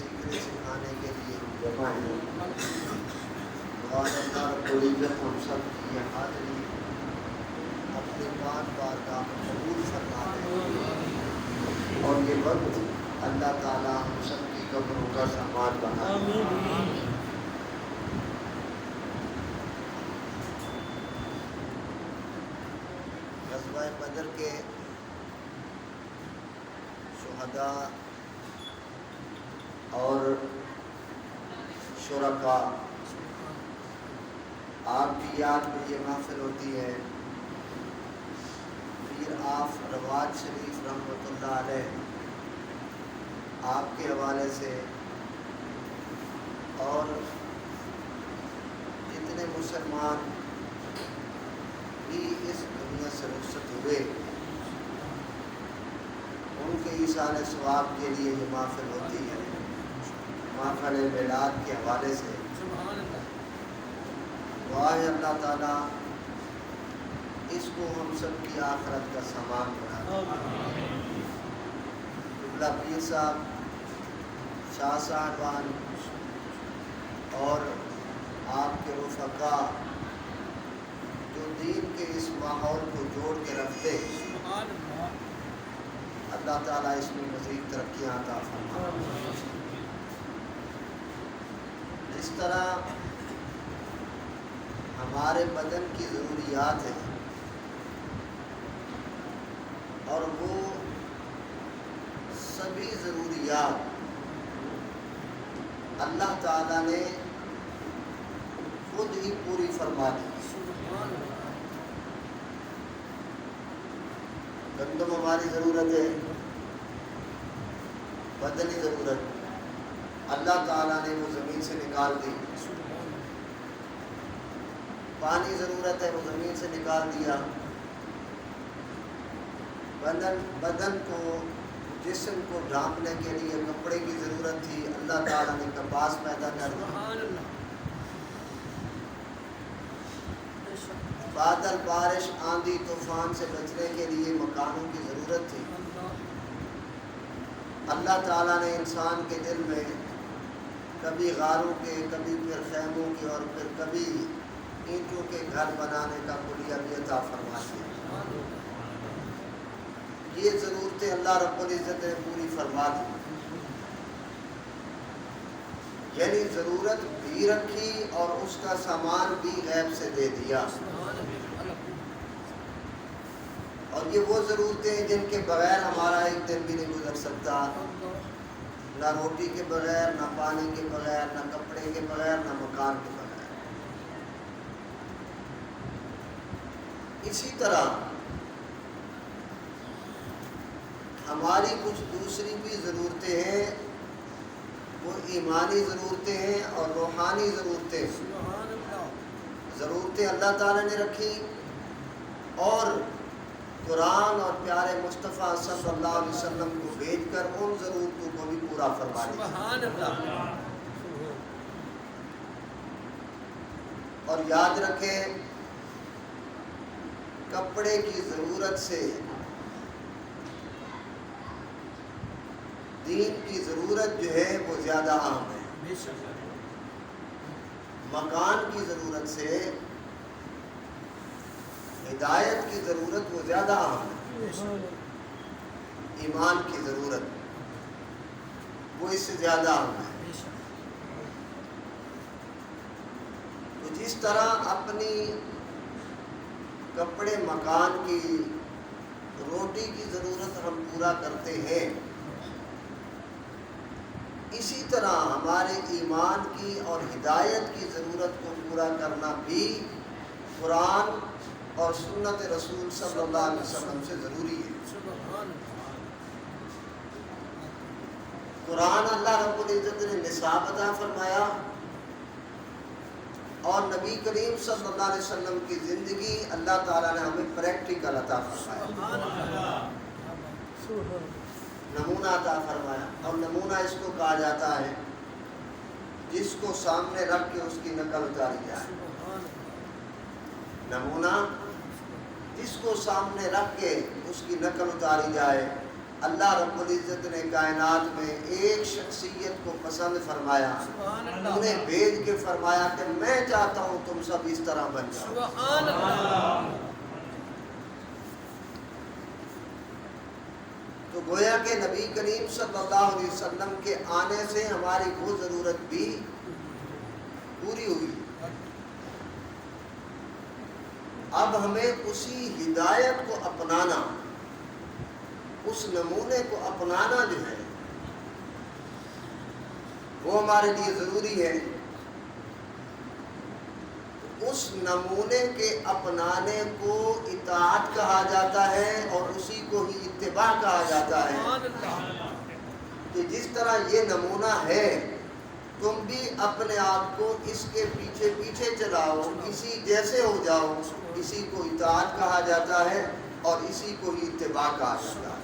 سیکھنے سکھانے کے لیے ہم جمع ہیں. اللہ رب العزت ہم سب کی یہ حاضری اپنی پاک بارگاہ میں قبول فرما دے اور یہ وقت اللہ تعالیٰ ہم سب کی قبروں کا سامان بنا دے. غزوہ بدر کے شہداء اور شرکاء آپ کی یاد میں یہ محفل ہوتی ہے. پیر آف رواج شریف رحمۃ اللہ علیہ آپ کے حوالے سے اور جتنے مسلمان بھی اس دنیا سے رخصت ہوئے ان کے ایصال ثواب کے لیے یہ محفل ہوتی ہے. محفل میلاد کے حوالے سے دعا ہے اللہ تعالیٰ اس کو ہم سب کی آخرت کا سامان بنا دے. قبلہ پیر صاحب شاہ صاحبان اور آپ کے رفقا جو دین کے اس ماحول کو جوڑ کے رکھتے اللہ تعالیٰ اس میں مزید ترقیاں عطا فرمائے. جس طرح ہمارے بدن کی ضروریات ہیں اور وہ سبھی ضروریات اللہ تعالیٰ نے خود ہی پوری فرما دی. گندم ہماری ضرورت ہے، بدنی ضرورت اللہ تعالیٰ نے وہ زمین سے نکال دی. پانی ضرورت ہے وہ زمین سے نکال دیا. بدن کو جسم کو ڈھانپنے کے لیے کپڑے کی ضرورت تھی، اللہ تعالیٰ نے کپاس پیدا کر دی. بادل بارش آندھی طوفان سے بچنے کے لیے مکانوں کی ضرورت تھی. اللہ تعالیٰ نے انسان کے دل میں کبھی غاروں کے، کبھی پھر خیموں کے اور پھر کبھی اینٹوں کے گھر بنانے کا کلیہ بھی عطا فرما دیا. یہ ضرورتیں اللہ رب العزت نے پوری فرما دی. یعنی ضرورت بھی رکھی اور اس کا سامان بھی غیب سے دے دیا. اور یہ وہ ضرورتیں جن کے بغیر ہمارا ایک دن بھی نہیں گزر سکتا. نہ روٹی کے بغیر، نہ پانی کے بغیر، نہ کپڑے کے بغیر، نہ مکان کے بغیر. اسی طرح ہماری کچھ دوسری بھی ضرورتیں ہیں، وہ ایمانی ضرورتیں ہیں اور روحانی ضرورتیں. ضرورتیں اللہ تعالیٰ نے رکھی اور قرآن اور پیارے مصطفیٰ صلی اللہ علیہ وسلم کو بھیج کر ان ضرورتوں کو بھی پورا فرما دیا. اور یاد رکھیں کپڑے کی ضرورت سے دین کی ضرورت جو ہے وہ زیادہ اہم ہے. مکان کی ضرورت سے ہدایت کی ضرورت وہ زیادہ اہم ہے. ایمان کی ضرورت وہ اس سے زیادہ اہم ہے. تو جس طرح اپنی کپڑے، مکان کی، روٹی کی ضرورت ہم پورا کرتے ہیں، اسی طرح ہمارے ایمان کی اور ہدایت کی ضرورت کو پورا کرنا بھی قرآن اور سنت رسول صلی اللہ علیہ وسلم سے ضروری ہے. قرآن اللہ رب العزت نے نصاب عطا فرمایا اور نبی کریم صلی اللہ علیہ وسلم کی زندگی اللہ تعالیٰ نے ہمیں پریکٹیکل عطا فرمایا، نمونہ عطا فرمایا. اور نمونہ اس کو کہا جاتا ہے جس کو سامنے رکھ کے اس کی نقل اتاری جائے. نمونہ جس کو سامنے رکھ کے اس کی نقل اتاری جائے اللہ رب العزت نے کائنات میں ایک شخصیت کو پسند فرمایا، انہیں بھیج کے فرمایا کہ میں چاہتا ہوں تم سب اس طرح بن جاؤ۔ سبحان اللہ۔ تو گویا کہ نبی کریم صلی اللہ علیہ وسلم کے آنے سے ہماری وہ ضرورت بھی پوری ہوئی۔ اب ہمیں اسی ہدایت کو اپنانا، اس نمونے کو اپنانا جو ہے وہ ہمارے لیے ضروری ہے۔ اس نمونے کے اپنانے کو اطاعت کہا جاتا ہے اور اسی کو ہی اتباع کہا جاتا ہے کہ جس طرح یہ نمونہ ہے تم بھی اپنے آپ کو اس کے پیچھے پیچھے چلاؤ، اسی جیسے ہو جاؤ، اسی کو اطاعت کہا جاتا ہے اور اسی کو ہی اتباع کہا جاتا ہے۔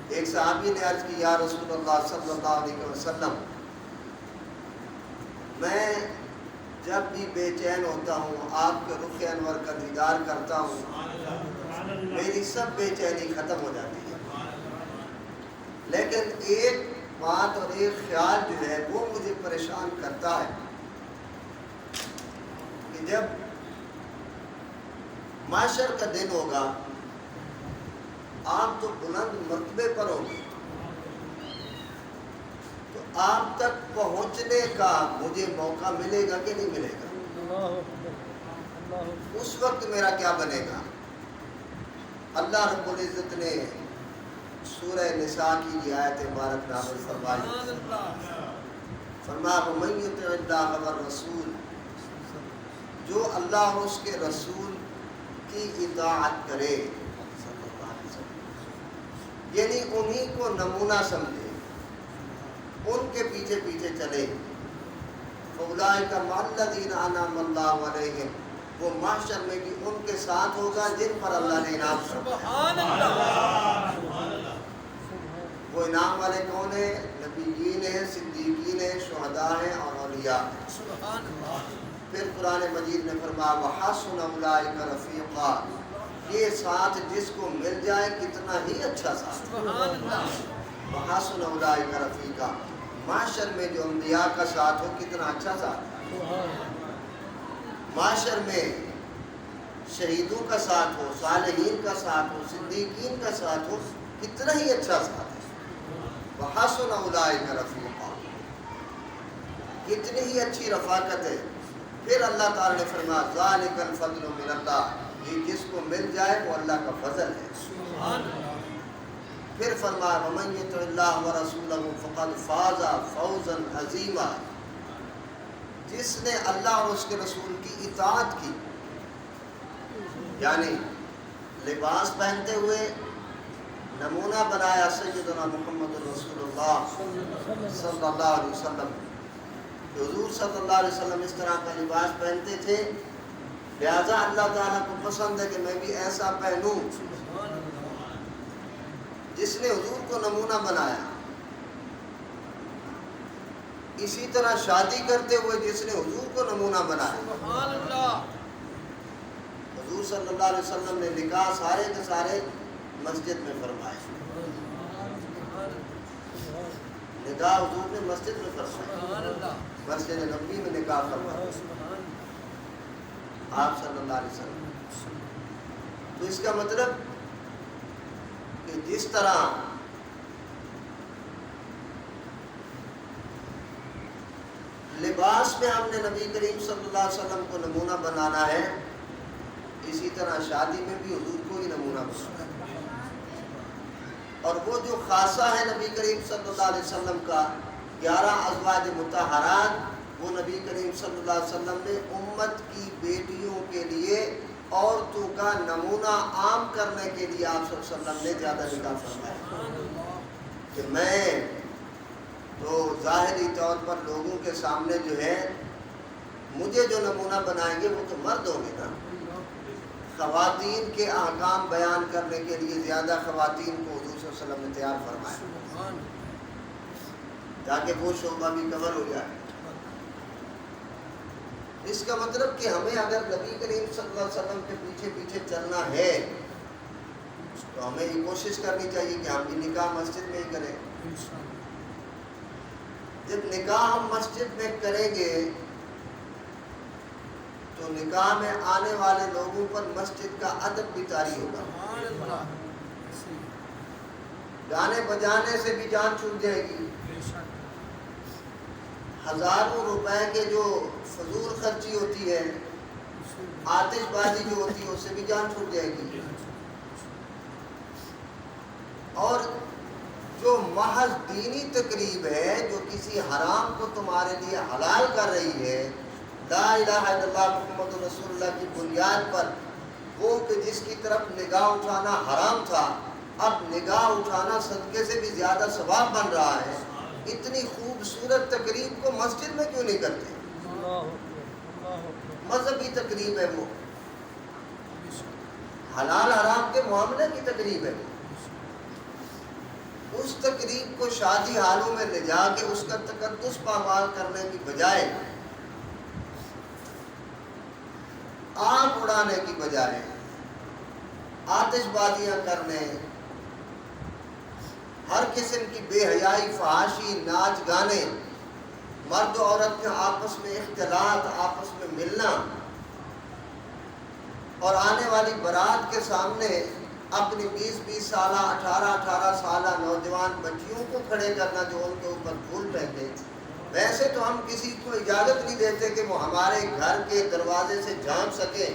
ایک صحابی نے عرض کی، یا رسول اللہ صلی اللہ علیہ وسلم، میں جب بھی بے چین ہوتا ہوں آپ کے رخ انور کا دیدار کرتا ہوں، میری سب بے چینی ختم ہو جاتی ہے، لیکن ایک بات اور ایک خیال جو ہے وہ مجھے پریشان کرتا ہے کہ جب محشر کا دن ہوگا آپ تو بلند مرتبے پر ہوں گے، تو آپ تک پہنچنے کا مجھے موقع ملے گا کہ نہیں ملے گا؟ اس وقت میرا کیا بنے گا؟ اللہ رب العزت نے سورہ نساء کی یہ آیت مبارک نازل فرمائی، فرمایا وَمَن يُطِعِ اللَّهَ وَالرَّسُولَ، جو اللہ اور اس کے رسول کی اطاعت کرے، یعنی انہی کو نمونہ سمجھے، ان کے پیچھے پیچھے چلے، فَأُولَٰئِكَ مَعَ الَّذِينَ أَنْعَمَ اللَّهُ عَلَيْهِمْ، وہ محشر میں بھی ان کے ساتھ ہوگا جن پر اللہ نے انعام فرمایا۔ وہ انعام والے کون ہیں؟ نبیین ہیں، صدیقین ہیں، شہداء ہیں اور اولیاء ہیں۔ پھر قرآن مجید نے فرمایا وَحَسُنَ أُولَٰئِكَ رَفِيقًا، یہ ساتھ جس کو مل جائے کتنا ہی اچھا ساتھ۔ وَحَسُنَ أُولَٰئِكَ رَفِيقًا، معاشر میں جو انبیاء کا ساتھ ہو کتنا اچھا ساتھ، معاشر میں شہیدوں کا ساتھ ہو، صالحین کا ساتھ ہو، صدیقین کا ساتھ ہو، کتنا ہی اچھا ساتھ ہے۔ وَحَسُنَ أُولَٰئِكَ رَفِيقًا، کتنی ہی اچھی رفاقت ہے۔ پھر اللہ تعالی نے فرمایا ذَلِكَ الْفَضْلُ مِنَ اللَّهِ، یہ جس کو مل جائے وہ اللہ کا فضل ہے۔ پھر فرمایا وَمَن يُطِعِ اللَّهَ وَرَسُولَهُ فَقَدْ فَازَ فَوْزًا عَظِيمًا، جس نے اللہ اور اس کے رسول کی اطاعت کی، یعنی لباس پہنتے ہوئے نمونہ بنایا سیدنا محمد رسول اللہ صلی اللہ علیہ وسلم، کہ حضور صلی اللہ علیہ وسلم اس طرح کا لباس پہنتے تھے، لہذا اللہ تعالیٰ کو پسند ہے کہ میں بھی ایسا پہنوں جس نے حضور کو نمونہ بنایا۔ اسی طرح شادی کرتے ہوئے جس نے حضور کو نمونہ بنایا۔ حضور صلی اللہ علیہ وسلم نے نکاح سارے کے سارے مسجد میں فرمائے، نکاح حضور نے مسجد میں فرمایا، مسجد نبوی میں نکاح فرمایا آپ صلی اللہ علیہ وسلم۔ تو اس کا مطلب کہ جس طرح لباس میں ہم نے نبی کریم صلی اللہ علیہ وسلم کو نمونہ بنانا ہے، اسی طرح شادی میں بھی حضور کو ہی نمونہ بنانا ہے۔ اور وہ جو خاصہ ہے نبی کریم صلی اللہ علیہ وسلم کا، 11 ازواج مطہرات، وہ نبی کریم صلی اللہ علیہ وسلم نے امت کی بیٹیوں کے لیے عورتوں کا نمونہ عام کرنے کے لیے آپ صلی اللہ علیہ وسلم نے زیادہ نکاح فرمایا کہ میں تو ظاہری طور پر لوگوں کے سامنے جو ہے مجھے جو نمونہ بنائیں گے وہ تو مرد ہوں گے نا، خواتین کے احکام بیان کرنے کے لیے زیادہ خواتین کو حضور صلی اللہ علیہ وسلم نے تیار فرمایا تاکہ وہ شعبہ بھی کور ہو جائے۔ اس کا مطلب کہ ہمیں اگر نبی کریم صلی اللہ علیہ وسلم کے پیچھے پیچھے چلنا ہے تو ہمیں یہ کوشش کرنی چاہیے کہ ہم بھی نکاح مسجد میں ہی کریں. جب نکاح ہم مسجد میں کریں گے تو نکاح میں آنے والے لوگوں پر مسجد کا ادب بھی طاری ہوگا. گانے بجانے سے بھی جان چھوٹ جائے گی. ہزاروں روپے کے جو فضول خرچی ہوتی ہے، آتش بازی جو ہوتی ہے، اس سے بھی جان چھوٹ جائے گی. اور جو محض دینی تقریب ہے، جو کسی حرام کو تمہارے لیے حلال کر رہی ہے، لا الہ الا اللہ محمد رسول اللہ کی بنیاد پر، وہ کہ جس کی طرف نگاہ اٹھانا حرام تھا، اب نگاہ اٹھانا صدقے سے بھی زیادہ ثواب بن رہا ہے. اتنی خوبصورت تقریب کو مسجد میں کیوں نہیں کرتے؟ مذہبی تقریب ہے وہ، حلال حرام کے معاملے کی تقریب ہے. اس تقریب کو شادی حالوں میں لے جا کے اس کا تقدس پامال کرنے کی بجائے، آگ اڑانے کی بجائے، آتش بازیاں کرنے، ہر قسم کی بے حیائی، فحاشی، ناچ گانے، مرد و عورت کے آپس میں اختلاط، آپس میں ملنا، اور آنے والی بارات کے سامنے اپنی 20 سالہ 18 سالہ نوجوان بچیوں کو کھڑے کرنا جو ان کے اوپر پھول پھینکے. ویسے تو ہم کسی کو اجازت نہیں دیتے کہ وہ ہمارے گھر کے دروازے سے جھانک سکیں،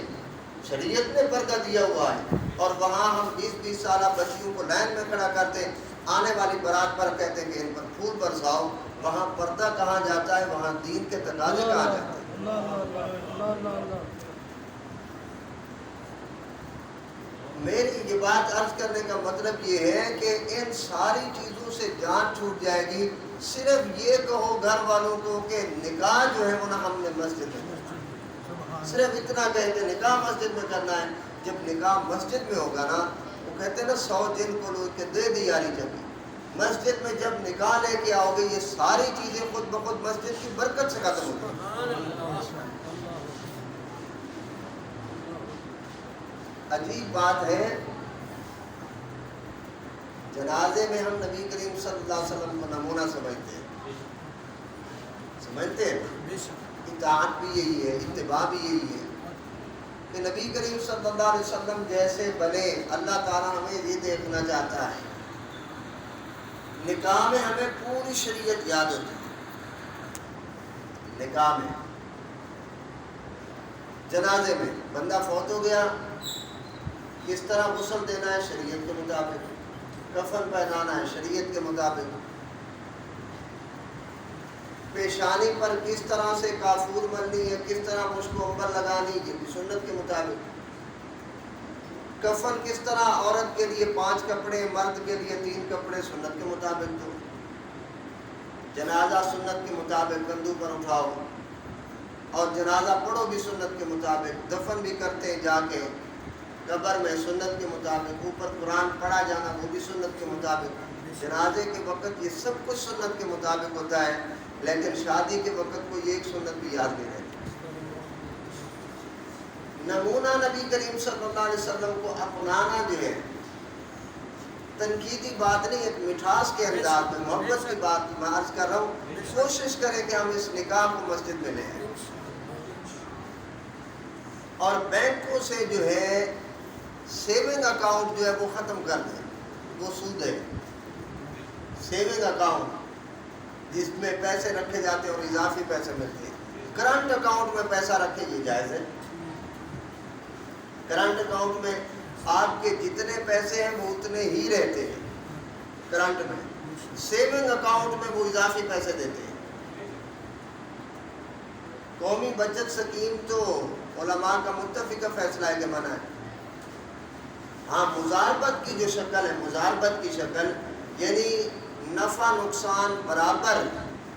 شریعت نے پردہ دیا ہوا ہے، اور وہاں ہم 20 سالہ بچیوں کو لائن میں کھڑا کرتے، آنے والی بارات پر کہتے ہیں کہ ان پر پھول برساؤ. وہاں پردہ کہاں جاتا ہے؟ وہاں دین کے تقاضے کہاں جاتے ہیں؟ میری یہ بات عرض کرنے کا مطلب یہ ہے کہ ان ساری چیزوں سے جان چھوٹ جائے گی. صرف یہ کہو گھر والوں کو کہ نکاح جو ہے وہ نہ ہم نے مسجد میں کرنا ہے، صرف اتنا کہہ کہ نکاح مسجد میں کرنا ہے. جب نکاح مسجد میں ہوگا نا، وہ کہتے ہیں نا 100 جن کو لوگ کے دے دی یاری جبھی. مسجد میں جب نکاح لے کے آؤ گے، یہ ساری چیزیں خود بخود مسجد کی برکت سے ختم ہو گئی. عجیب بات ہے، جنازے میں ہم نبی کریم صلی اللہ علیہ وسلم کو نمونہ سمجھتے ہیں اطاعت بھی یہی ہے، اتباع بھی یہی ہے کہ نبی کریم صلی اللہ علیہ وسلم جیسے بنے. اللہ تعالیٰ ہمیں یہ دیکھنا چاہتا ہے. نکاح میں ہمیں پوری شریعت یاد ہوتی ہے. نکاح میں، جنازے میں بندہ فوت ہو گیا، کس طرح غسل دینا ہے شریعت کے مطابق، کفن پہنانا ہے شریعت کے مطابق، پیشانی پر کس طرح سے کافور ملنی ہے، کس طرح مشک و عنبر لگانی، یہ بھی سنت کے مطابق. کفن کس طرح، عورت کے لیے 5 کپڑے، مرد کے لیے 3 کپڑے، سنت کے مطابق. تو جنازہ سنت کے مطابق کندھوں پر اٹھاؤ، اور جنازہ پڑھو بھی سنت کے مطابق. دفن بھی کرتے ہیں جا کے قبر میں سنت کے مطابق. اوپر قرآن پڑھا جانا وہ بھی سنت کے مطابق. جنازے کے وقت یہ سب کچھ سنت کے مطابق ہوتا ہے، لیکن شادی کے وقت کوئی ایک سنت بھی یاد نہیں رہتی. نمونہ نبی کریم صلی اللہ علیہ وسلم کو اپنانا جو ہے، تنقیدی بات نہیں، ایک مٹھاس کے انداز میں، محبت کی بات میں عرض کر رہا ہوں. کوشش کریں کہ ہم اس نکاح کو مسجد میں لیں، اور بینکوں سے جو ہے سیونگ اکاؤنٹ جو ہے وہ ختم کر دیں. وہ سود ہے. سیونگ اکاؤنٹ جس میں پیسے رکھے جاتے ہیں اور اضافی پیسے ملتے ہیں. کرنٹ اکاؤنٹ میں پیسہ رکھے یہ جائز ہے. کرنٹ اکاؤنٹ میں آپ کے جتنے پیسے ہیں وہ اتنے ہی رہتے ہیں کرنٹ میں. سیونگ اکاؤنٹ میں وہ اضافی پیسے دیتے ہیں. قومی بچت اسکیم تو علماء کا متفقہ فیصلہ ہے کہ منع ہے. ہاں، مضاربت کی جو شکل ہے، مضاربت کی شکل یعنی نفع نقصان برابر،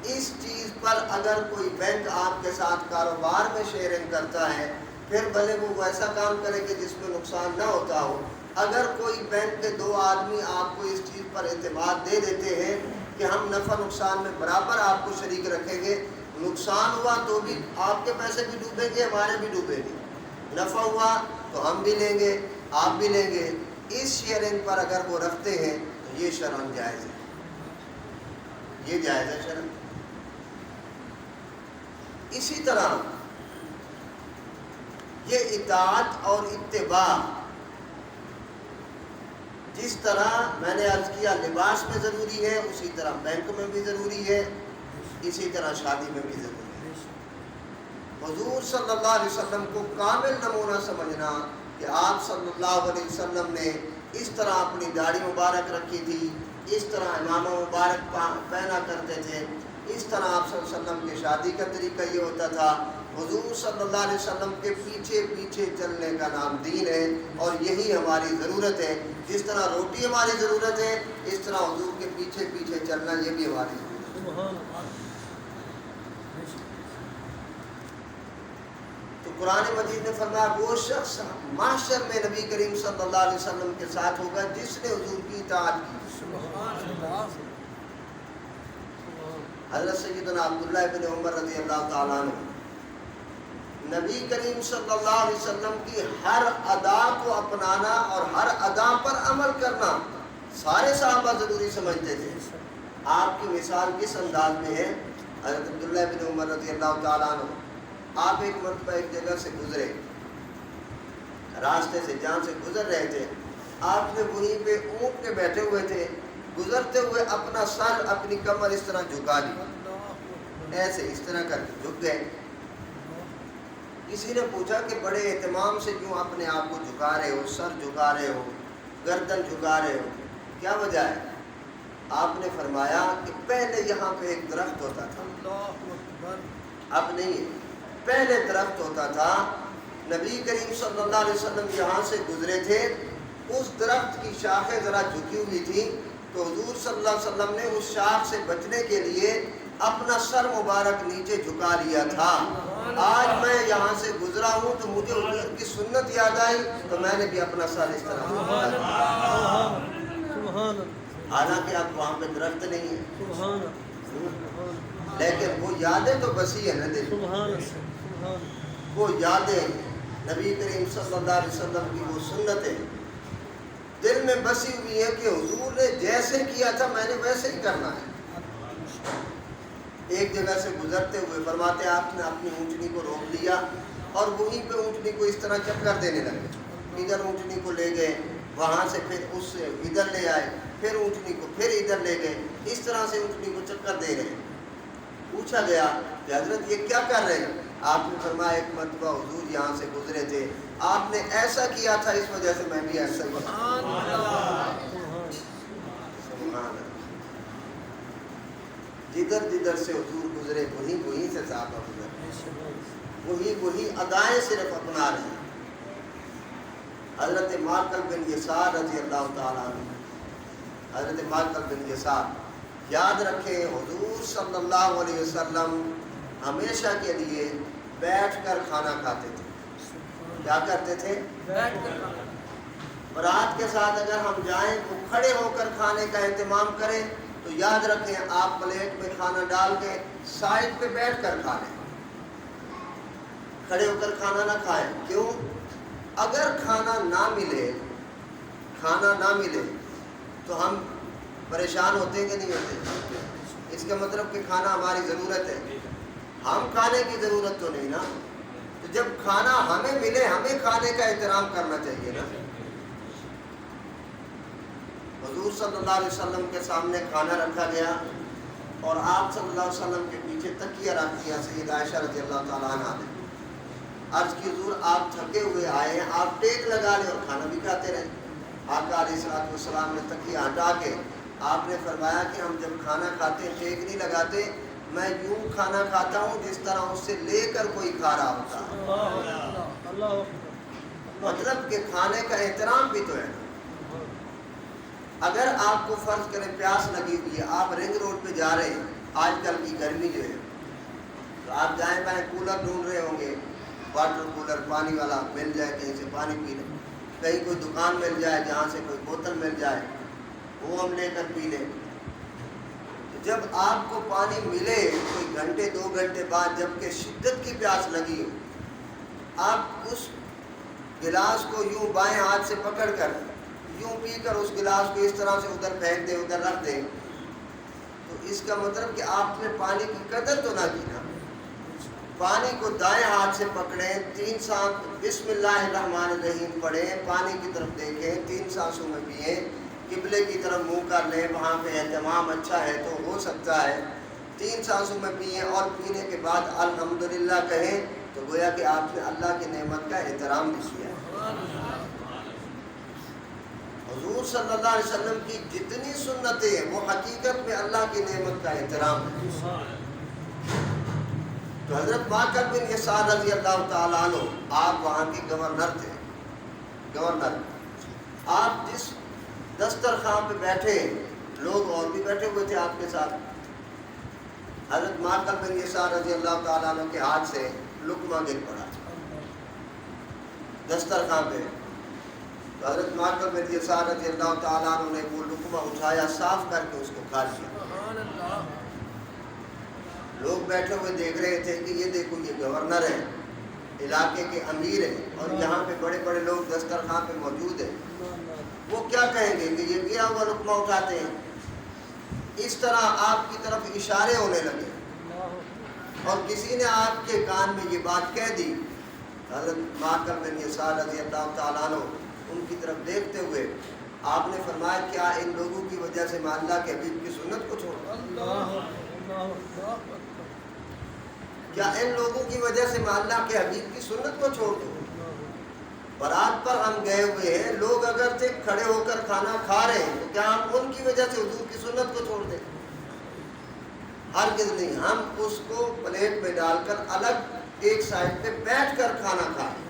اس چیز پر اگر کوئی بینک آپ کے ساتھ کاروبار میں شیئرنگ کرتا ہے، پھر بھلے وہ ایسا کام کرے کہ جس میں نقصان نہ ہوتا ہو. اگر کوئی بینک کے 2 آدمی آپ کو اس چیز پر اعتماد دے دیتے ہیں کہ ہم نفع نقصان میں برابر آپ کو شریک رکھیں گے، نقصان ہوا تو بھی آپ کے پیسے بھی ڈوبیں گے، ہمارے بھی ڈوبیں گے. نفع ہوا تو ہم بھی لیں گے، آپ بھی لیں گے. اس شیئرنگ پر اگر وہ رکھتے ہیں تو یہ شرعاً جائز ہے، یہ جائز ہے شرعاً۔ اسی طرح یہ اطاعت اور اتباع جس طرح میں نے عرض کیا لباس میں ضروری ہے، اسی طرح بینک میں بھی ضروری ہے، اسی طرح شادی میں بھی ضروری ہے۔ حضور صلی اللہ علیہ وسلم کو کامل نمونہ سمجھنا کہ آپ صلی اللہ علیہ وسلم نے اس طرح اپنی داڑھی مبارک رکھی تھی، اس طرح امامہ مبارک پہنا کرتے تھے، اس طرح آپ صلی اللہ علیہ وسلم کی شادی کا طریقہ یہ ہوتا تھا۔ حضور صلی اللہ علیہ وسلم کے پیچھے پیچھے چلنے کا نام دین ہے، اور یہی ہماری ضرورت ہے۔ جس طرح روٹی ہماری ضرورت ہے، اس طرح حضور کے پیچھے پیچھے چلنا یہ بھی ہماری ضرورت ہے۔ تو قرآن مجید نے فرمایا وہ شخص محشر میں نبی کریم صلی اللہ علیہ وسلم کے ساتھ ہوگا جس نے حضور کی اطاعت کی۔ حضرت سیدنا عبداللہ بن عمر رضی اللہ تعالیٰ عنہ نبی کریم صلی اللہ علیہ وسلم کی ہر ادا کو اپنانا اور ہر ادا پر عمل کرنا سارے صحابہ ضروری سمجھتے تھے۔ آپ کی مثال کس انداز میں ہے؟ حضرت عبداللہ بن عمر رضی اللہ تعالیٰ عنہ آپ ایک مرتبہ ایک جگہ سے گزرے، راستے سے جہاں سے گزر رہے تھے، آپ نے وہیں پہ اونٹ پہ بیٹھے ہوئے تھے، گزرتے ہوئے اپنا سر اپنی کمر اس طرح جھکا لی، ایسے اس طرح کر کے جھک گئے۔ کسی نے پوچھا کہ بڑے اہتمام سے کیوں اپنے آپ کو جھکا رہے ہو، سر جھکا رہے ہو، گردن جھکا رہے ہو، کیا وجہ ہے؟ آپ نے فرمایا کہ پہلے یہاں پہ ایک درخت ہوتا تھا، اب نہیں ہے، پہلے درخت ہوتا تھا، نبی کریم صلی اللہ علیہ وسلم یہاں سے گزرے تھے، اس درخت کی شاخیں ذرا جھکی ہوئی تھی، تو حضور صلی اللہ علیہ وسلم نے اس شاخ سے بچنے کے لیے اپنا سر مبارک نیچے جھکا لیا تھا۔ آج میں یہاں سے گزرا ہوں تو مجھے حضور کی سنت یاد آئی تو میں نے بھی اپنا سر اس طرح جھکا لیا، حالانکہ اب وہاں پہ درخت نہیں ہے، لیکن وہ یادیں تو بسی ہے نا دل، وہ یادیں نبی کریم صلی اللہ علیہ وسلم کی وہ سنتیں دل میں بسی ہوئی ہے کہ حضور نے جیسے کیا تھا میں نے ویسے ہی کرنا ہے۔ ایک جگہ سے گزرتے ہوئے فرماتے آپ نے اپنی اونٹنی کو روک لیا اور وہیں پہ اونٹنی کو اس طرح چکر دینے لگے، ادھر اونٹنی کو لے گئے، وہاں سے پھر اس سے ادھر لے آئے، پھر اونٹنی کو پھر ادھر لے گئے، اس طرح سے اونٹنی کو چکر دے رہے ہیں۔ پوچھا گیا کہ حضرت یہ کیا کر رہے ہیں؟ آپ نے فرمایا ایک مرتبہ حضور یہاں سے گزرے تھے، آپ نے ایسا کیا تھا، اس وجہ سے میں بھی ایسا ہی۔ سبحان اللہ۔ جدھر جدھر سے حضور گزرے وہیں سے صحابہ گزرے، وہی ادائیں صرف اپنا رہے ہیں۔ حضرت ماقل بن یسار رضی اللہ تعالیٰ عنہ، حضرت ماقل بن یسار یاد رکھیں حضور صلی اللہ علیہ وسلم ہمیشہ کے لیے بیٹھ کر کھانا کھاتے تھے۔ کیا کرتے تھے؟ بیٹھ کر کھانا۔ برات کے ساتھ اگر ہم جائیں تو کھڑے ہو کر کھانے کا اہتمام کریں تو یاد رکھیں آپ پلیٹ میں کھانا ڈال کے سائڈ پہ بیٹھ کر کھا لیں، کھڑے ہو کر کھانا نہ کھائیں۔ کیوں؟ اگر کھانا نہ ملے تو ہم پریشان ہوتے ہیں کہ نہیں ہوتے؟ اس کا مطلب کہ کھانا ہماری ضرورت ہے، ہم کھانے کی ضرورت تو نہیں نا۔ تو جب کھانا ہمیں ملے ہمیں کھانے کا احترام کرنا چاہیے نا۔ حضور صلی اللہ علیہ وسلم کے سامنے کھانا رکھا گیا اور آپ صلی اللہ علیہ وسلم کے پیچھے تکیہ رکھ دیا۔ سیدہ عائشہ رضی اللہ تعالیٰ عنہا نے عرض کی حضور آپ تھکے ہوئے آئے ہیں، آپ ٹیک لگا لیں اور کھانا بھی کھاتے رہیں۔ آقا علیہ السلام نے تکیہ ہٹا کے آپ نے فرمایا کہ ہم جب کھانا کھاتے ہیں ٹیک نہیں لگاتے، میں یوں کھانا کھاتا ہوں جس طرح اس سے لے کر کوئی کھا رہا ہوتا ہے۔ مطلب کہ کھانے کا احترام بھی تو ہے۔ اگر آپ کو فرض کریں پیاس لگی ہوئی ہے، آپ رنگ روڈ پہ جا رہے ہیں، آج کل کی گرمی جو ہے، تو آپ جائیں بائیں کولر ڈھونڈ رہے ہوں گے، واٹر کولر پانی والا مل جائے کہیں سے پانی پی لیں، کہیں کوئی دکان مل جائے جہاں سے کوئی بوتل مل جائے وہ ہم لے کر پی لیں۔ جب آپ کو پانی ملے کوئی گھنٹے 2 گھنٹے بعد جبکہ شدت کی پیاس لگی ہو، آپ اس گلاس کو یوں بائیں ہاتھ سے پکڑ کر یوں پی کر اس گلاس کو اس طرح سے ادھر پھینک دے ادھر رکھ دے تو اس کا مطلب کہ آپ نے پانی کی قدر تو نہ کی نا. پانی کو دائیں ہاتھ سے پکڑیں 3 سانس بسم اللہ الرحمن الرحیم پڑھیں پانی کی طرف دیکھیں 3 سانسوں میں پئیں قبلے کی طرف منہ کر لیں وہاں پہ اہتمام اچھا ہے تو ہو سکتا ہے 3 سانسوں میں پئیں اور پینے کے بعد الحمدللہ کہیں تو گویا کہ آپ نے اللہ کی نعمت کا احترام بھی کیا ہے. حضور صلی اللہ علیہ وسلم کی جتنی سنتیں وہ حقیقت میں اللہ کی نعمت کا احترام ہے. تو حضرت ماکر بن یسار رضی اللہ تعالیٰ عنہ آپ وہاں کے گورنر تھے. گورنر آپ جس دسترخوان پہ بیٹھے لوگ اور بھی بیٹھے ہوئے تھے آپ کے ساتھ. حضرت ماکر بن یسار رضی اللہ تعالیٰ عنہ کے ہاتھ سے لقمہ گر پڑا دسترخوان پہ. تو حضرت ماکر بن یسار رضی اللہ تعالیٰ عنہ نے وہ لقمہ اٹھایا صاف کر کے اس کو کھا لیا. لوگ بیٹھے ہوئے دیکھ رہے تھے کہ یہ دیکھو یہ گورنر ہے علاقے کے امیر ہیں اور یہاں پہ بڑے بڑے لوگ دسترخوان پہ موجود ہیں وہ کیا کہیں گے کہ یہ گرا ہوا لقمہ اٹھاتے ہیں. اس طرح آپ کی طرف اشارے ہونے لگے اور کسی نے آپ کے کان میں یہ بات کہہ دی. حضرت ماکر بن یسار رضی اللہ تعالیٰ عنہ ان کی طرف دیکھتے ہوئے آپ نے فرمایا کیا ان لوگوں کی وجہ سے میں اللہ کے حبیب کی سنت کو چھوڑ کیا ان لوگوں کی وجہ سے میں اللہ کے حبیب کی سنت کو چھوڑ دوں. برات پر ہم گئے ہوئے ہیں لوگ اگر سے کھڑے ہو کر کھانا کھا رہے ہیں تو کیا ہم ان کی وجہ سے حضور کی سنت کو چھوڑ دیں؟ ہرگز نہیں. ہم اس کو پلیٹ میں ڈال کر الگ ایک سائڈ پہ بیٹھ کر کھانا کھائیں.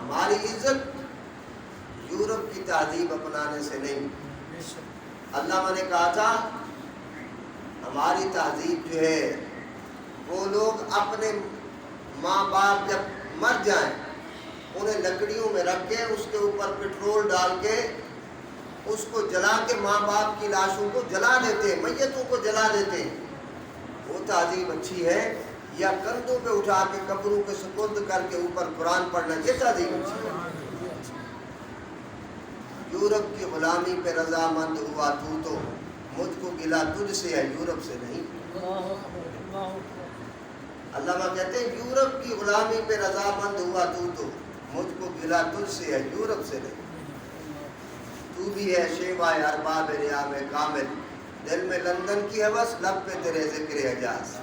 ہماری عزت یورپ کی تہذیب اپنانے سے نہیں. علامہ نے کہا تھا ہماری تہذیب جو ہے وہ لوگ اپنے ماں باپ جب مر جائیں انہیں لکڑیوں میں رکھ کے اس کے اوپر پٹرول ڈال کے اس کو جلا کے ماں باپ کی لاشوں کو جلا دیتے ہیں میتوں کو جلا دیتے ہیں. وہ تہذیب اچھی ہے یا کندھوں پہ اٹھا کے قبروں کے سپرد کر کے اوپر قرآن پڑھنا یہ تہذیب اچھی ہے. یورپ کی غلامی پہ رضامند ہوا تو مجھ کو گلا تجھ سے ہے یورپ سے نہیں. علامہ کہتے ہیں یورپ کی غلامی پہ رضامند ہوا تو مجھ کو گلا تجھ سے ہے یورپ سے نہیں. تو بھی ہے شیوائے ارباب ریام کامل دل میں لندن کی حوث لب پہ تیرے ذکر اعجاز.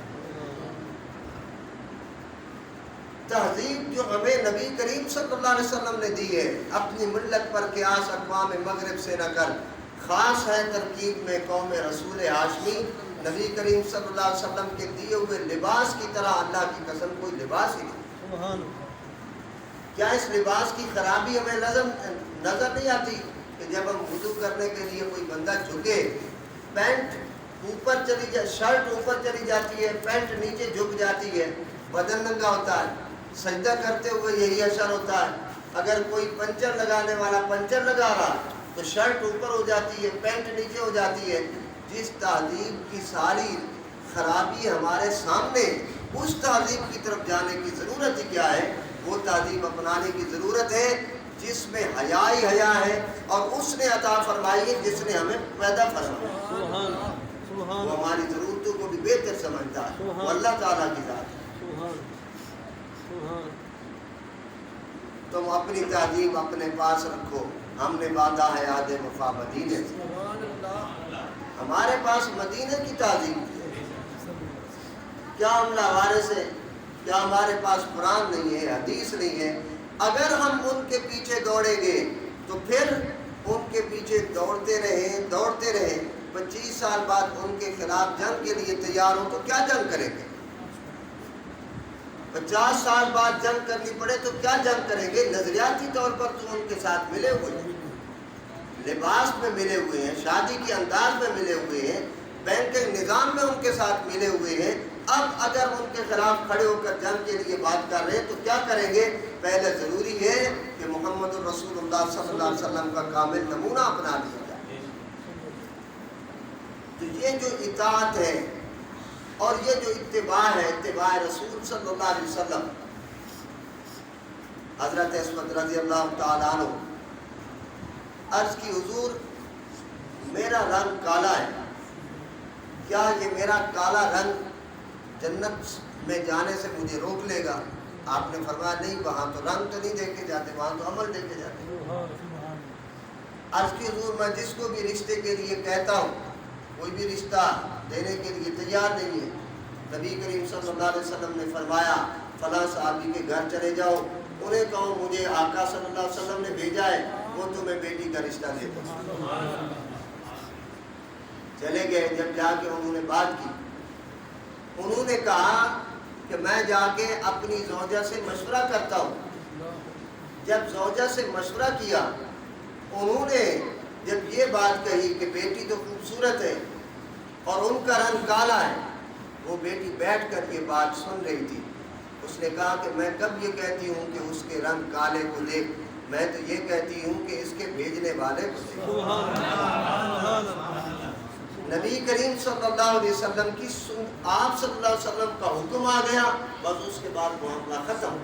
تہذیب جو ہمیں نبی کریم صلی اللہ علیہ وسلم نے دی ہے اپنی ملت پر قیاس اقوام مغرب سے نہ کر. خاص ہے ترکیب میں قوم رسول ہاشمی. نبی کریم صلی اللہ علیہ وسلم کے دیے ہوئے لباس کی طرح اللہ کی قسم کوئی لباس ہی نہیں. کیا اس لباس کی خرابی ہمیں نظر نہیں آتی کہ جب ہم وضو کرنے کے لیے کوئی بندہ جھکے پینٹ اوپر چلی جائے شرٹ اوپر چلی جاتی ہے پینٹ نیچے جھک جاتی ہے بدن ننگا ہوتا ہے. سجدہ کرتے ہوئے یہی اثر ہوتا ہے. اگر کوئی پنچر لگانے والا پنچر لگا رہا تو شرٹ اوپر ہو جاتی ہے پینٹ نیچے ہو جاتی ہے. جس تہذیب کی ساری خرابی ہمارے سامنے اس تہذیب کی طرف جانے کی ضرورت ہی کیا ہے. وہ تہذیب اپنانے کی ضرورت ہے جس میں حیا ہی حیا ہے اور اس نے عطا فرمائی ہے جس نے ہمیں پیدا فرمایا. وہ ہماری ضرورتوں کو بھی بہتر سمجھتا ہے. وہ اللہ تعالیٰ کی ذات ہے. تم اپنی تہذیب اپنے پاس رکھو. ہم نے باندھا ہے یاد وفا مدینے سے. ہمارے پاس مدینے کی تہذیب ہے. کیا ہم لاوارے سے کیا ہمارے پاس قرآن نہیں ہے حدیث نہیں ہے. اگر ہم ان کے پیچھے دوڑیں گے تو پھر ان کے پیچھے دوڑتے رہیں 25 سال بعد ان کے خلاف جنگ کے لیے تیار ہوں تو کیا جنگ کریں گے. 50 سال بعد جنگ کرنی پڑے تو کیا جنگ کریں گے. نظریاتی طور پر تو ان کے ساتھ ملے ہوئے ہیں لباس میں ملے ہوئے ہیں شادی کے انداز میں ملے ہوئے ہیں بینکنگ نظام میں ان کے ساتھ ملے ہوئے ہیں. اب اگر ان کے خلاف کھڑے ہو کر جنگ کے لیے بات کر رہے ہیں تو کیا کریں گے. پہلے ضروری ہے کہ محمد الرسول اللہ صلی اللہ علیہ وسلم کا کامل نمونہ اپنا لیا جائے. تو یہ جو اطاعت ہے اور یہ جو اتباع ہے اتباع رسول صلی اللہ علیہ وسلم. حضرت اسود رضی اللہ تعالیٰ عنہ عرض کی حضور میرا رنگ کالا ہے، کیا یہ میرا کالا رنگ جنت میں جانے سے مجھے روک لے گا؟ آپ نے فرمایا نہیں، وہاں تو رنگ تو نہیں دیکھے جاتے، وہاں تو عمل دیکھے جاتے ہیں۔ عرض کی حضور میں جس کو بھی رشتے کے لیے کہتا ہوں کوئی بھی رشتہ دینے کے لیے تیار نہیں ہے، نبی کریم صلی اللہ علیہ وسلم نے فرمایا فلاں صحابی کے گھر چلے جاؤ، انہیں کہو مجھے آقا صلی اللہ علیہ وسلم نے بھیجا ہے، وہ تمہیں بیٹی کا رشتہ دے دو۔ چلے گئے، جب جا کے انہوں نے بات کی، انہوں نے کہا کہ میں جا کے اپنی زوجہ سے مشورہ کرتا ہوں۔ جب زوجہ سے مشورہ کیا، انہوں نے جب یہ بات کہی کہ بیٹی تو خوبصورت ہے اور ان کا رنگ کالا ہے، وہ بیٹی بیٹھ کر یہ بات سن رہی تھی، اس نے کہا کہ میں کب یہ کہتی ہوں کہ اس کے رنگ کالے کو دیکھ، میں تو یہ کہتی ہوں کہ اس کے بھیجنے والے کو دیکھ۔ نبی کریم صلی اللہ علیہ وسلم کی آپ صلی اللہ علیہ وسلم کا حکم آ گیا، بس اس کے بعد معاملہ ختم۔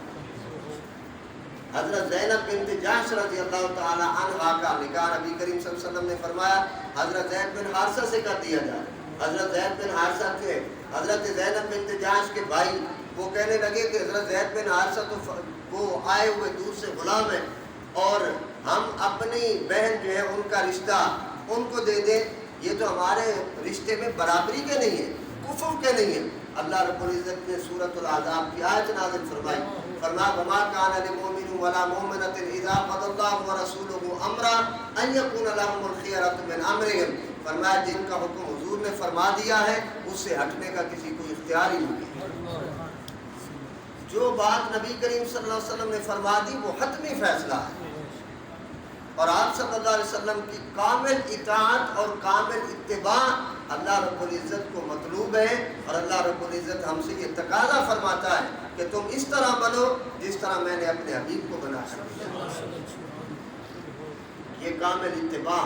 حضرت زینب بنت جحش رضی اللہ تعالی عنہا کا نکاح نبی کریم صلی اللہ علیہ وسلم نے فرمایا حضرت زید بن حارثہ سے کر دیا جائے۔ حضرت زید بن حارثہ تھے، حضرت زینب بنت جحش کے بھائی، وہ کہنے لگے کہ حضرت زید بن حارثہ تو وہ آئے ہوئے دور سے غلام ہیں اور ہم اپنی بہن جو ہے ان کا رشتہ ان کو دے دیں، یہ تو ہمارے رشتے میں برابری کے نہیں ہے، کفر کے نہیں ہے۔ اللہ رب العزت نے سورۃ الاحزاب کی آیت نازل فرمائی، فرمایا وما كان لمؤمن ولا مؤمنة اذا قضى الله ورسوله امرا ان يكون لهم الخيرة من امرهم، فرمایا جن کا حکم حضور نے فرما دیا ہے اس سے ہٹنے کا کسی کو اختیار ہی نہیں۔ جو بات نبی کریم صلی اللہ علیہ وسلم نے فرما دی وہ حتمی فیصلہ ہے، اور آپ صلی اللہ علیہ وسلم کی کامل اطاعت اور کامل اتباع اللہ رب العزت کو مطلوب ہے، اور اللہ رب العزت ہم سے یہ تقاضا فرماتا ہے کہ تم اس طرح بنو جس طرح میں نے اپنے حبیب کو بنا کر دیا۔ یہ کامل اتباع